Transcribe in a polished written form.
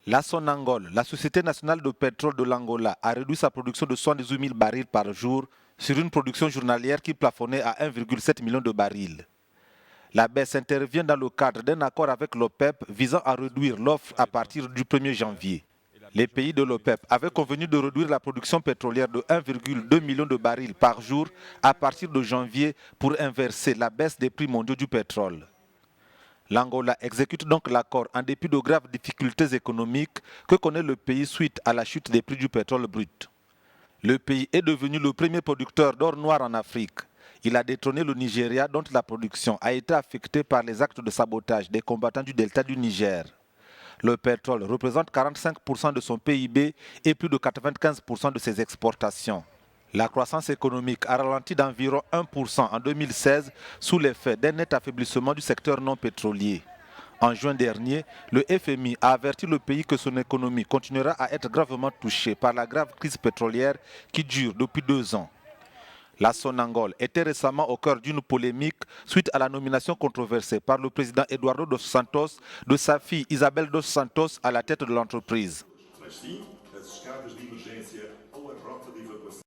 La Sonangol, la Société nationale de pétrole de l'Angola, a réduit sa production de 78 000 barils par jour sur une production journalière qui plafonnait à 1,7 million de barils. La baisse intervient dans le cadre d'un accord avec l'OPEP visant à réduire l'offre à partir du 1er janvier. Les pays de l'OPEP avaient convenu de réduire la production pétrolière de 1,2 million de barils par jour à partir de janvier pour inverser la baisse des prix mondiaux du pétrole. L'Angola exécute donc l'accord en dépit de graves difficultés économiques que connaît le pays suite à la chute des prix du pétrole brut. Le pays est devenu le premier producteur d'or noir en Afrique. Il a détrôné le Nigeria dont la production a été affectée par les actes de sabotage des combattants du delta du Niger. Le pétrole représente 45% de son PIB et plus de 95% de ses exportations. La croissance économique a ralenti d'environ 1% en 2016 sous l'effet d'un net affaiblissement du secteur non pétrolier. En juin dernier, le FMI a averti le pays que son économie continuera à être gravement touchée par la grave crise pétrolière qui dure depuis 2 ans. La Sonangol était récemment au cœur d'une polémique suite à la nomination controversée par le président Eduardo dos Santos de sa fille Isabel dos Santos à la tête de l'entreprise.